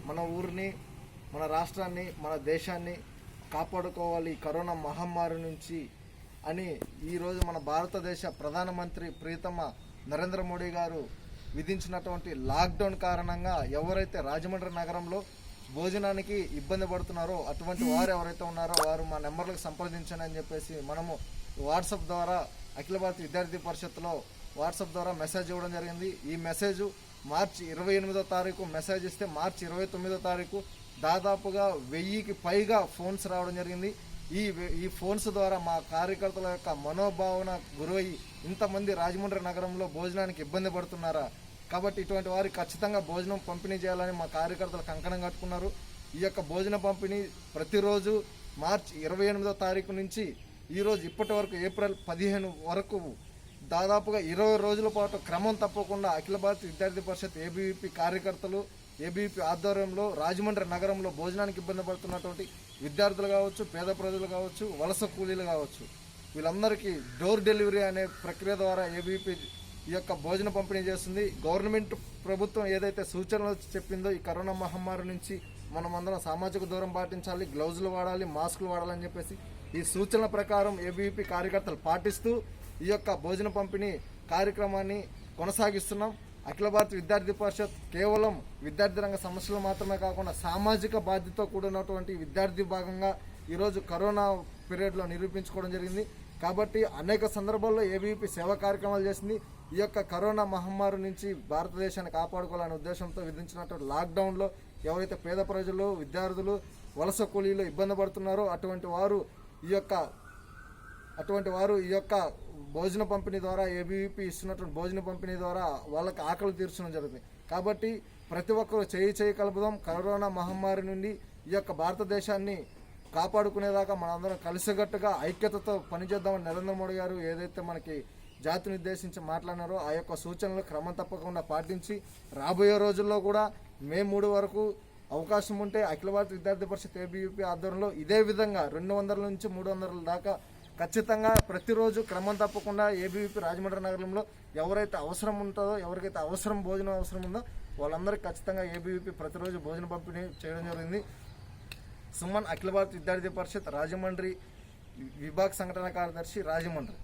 మన ఊరిని, మన రాష్ట్రాన్ని, మన దేశాన్ని కాపాడుకోవాలి కరోనా మహమ్మారి నుంచి అని ఈరోజు మన భారతదేశ ప్రధానమంత్రి ప్రియతమ నరేంద్ర మోడీ గారు విధించినటువంటి లాక్డౌన్ కారణంగా ఎవరైతే రాజమండ్రి నగరంలో భోజనానికి ఇబ్బంది పడుతున్నారో అటువంటి వారు ఎవరైతే ఉన్నారో వారు మా నెంబర్లకు సంప్రదించండి అని చెప్పేసి మనము వాట్సాప్ ద్వారా అఖిల భారత విద్యార్థి పరిషత్లో వాట్సాప్ ద్వారా మెసేజ్ ఇవ్వడం జరిగింది. ఈ మెసేజ్ మార్చి 28వ తారీఖు మెసేజ్ ఇస్తే మార్చి 29వ తారీఖు దాదాపుగా 1000కి పైగా ఫోన్స్ రావడం జరిగింది. ఈ ఫోన్స్ ద్వారా మా కార్యకర్తల యొక్క మనోభావన గురయ్యి ఇంతమంది రాజమండ్రి నగరంలో భోజనానికి ఇబ్బంది పడుతున్నారా, కాబట్టి ఇటువంటి వారికి ఖచ్చితంగా భోజనం పంపిణీ చేయాలని మా కార్యకర్తలు కంకణం కట్టుకున్నారు. ఈ యొక్క భోజన పంపిణీ ప్రతిరోజు మార్చి 28వ తారీఖు నుంచి ఈరోజు ఇప్పటి వరకు ఏప్రిల్ 15 వరకు దాదాపుగా 20 రోజుల పాటు క్రమం తప్పకుండా అఖిల భారత విద్యార్థి పరిషత్ ఏబీవీపీ కార్యకర్తలు ఏబీవీపీ ఆధ్వర్యంలో రాజమండ్రి నగరంలో భోజనానికి ఇబ్బంది పడుతున్నటువంటి విద్యార్థులు కావచ్చు, పేద ప్రజలు కావచ్చు, వలస కూలీలు కావచ్చు, వీళ్ళందరికీ డోర్ డెలివరీ అనే ప్రక్రియ ద్వారా ఏబీవీపీ ఈ యొక్క భోజన పంపిణీ చేస్తుంది. గవర్నమెంట్ ప్రభుత్వం ఏదైతే సూచనలు చెప్పిందో ఈ కరోనా మహమ్మారి నుంచి మనం అందరం సామాజిక దూరం పాటించాలి, గ్లౌజులు వాడాలి, మాస్కులు వాడాలని చెప్పేసి ఈ సూచనల ప్రకారం ఏబీవీపీ కార్యకర్తలు పాటిస్తూ ఈ యొక్క భోజన పంపిణీ కార్యక్రమాన్ని కొనసాగిస్తున్నాం. అఖిల భారత విద్యార్థి పరిషత్ కేవలం విద్యార్థి రంగ సమస్యలు మాత్రమే కాకుండా సామాజిక బాధ్యతతో కూడినటువంటి విద్యార్థి భాగంగా ఈరోజు కరోనా పీరియడ్లో నిరూపించుకోవడం జరిగింది. కాబట్టి అనేక సందర్భాల్లో ఏబీవీపీ సేవా కార్యక్రమాలు చేసింది. ఈ యొక్క కరోనా మహమ్మారి నుంచి భారతదేశాన్ని కాపాడుకోవాలనే ఉద్దేశంతో విధించినటువంటి లాక్డౌన్లో ఎవరైతే పేద ప్రజలు, విద్యార్థులు, వలస కూలీలు ఇబ్బంది పడుతున్నారో అటువంటి వారు ఈ యొక్క భోజన పంపిణీ ద్వారా ఏబీవీపీ ఇస్తున్నటువంటి భోజన పంపిణీ ద్వారా వాళ్ళకి ఆకలి తీర్చడం జరుగుతుంది. కాబట్టి ప్రతి ఒక్కరూ చేయి కలుపుదాం. కరోనా మహమ్మారి నుండి ఈ యొక్క భారతదేశాన్ని కాపాడుకునేదాకా మనందరం కలిసికట్టుగా ఐక్యతతో పనిచేద్దామని నరేంద్ర మోడీ గారు ఏదైతే మనకి జాతిని ఉద్దేశించి మాట్లాడినారో ఆ యొక్క సూచనలు క్రమం తప్పకుండా పాటించి రాబోయే రోజుల్లో కూడా మే 3 వరకు అవకాశం ఉంటే అఖిల భారత విద్యార్థి పరిషత్ ఏబీవీపీ ఆధ్వర్యంలో ఇదే విధంగా 200 నుంచి 300 దాకా ఖచ్చితంగా ప్రతిరోజు క్రమం తప్పకుండా ఏబీవీపీ రాజమండ్రి నగరంలో ఎవరైతే అవసరం ఉంటుందో, ఎవరికైతే భోజనం అవసరం ఉందో వాళ్ళందరికీ ఖచ్చితంగా ఏబీవీపీ ప్రతిరోజు భోజన పంపిణీ చేయడం జరిగింది. సుమన్, అఖిల భారత విద్యార్థి పరిషత్ రాజమండ్రి విభాగ సంఘటన కార్యదర్శి, రాజమండ్రి.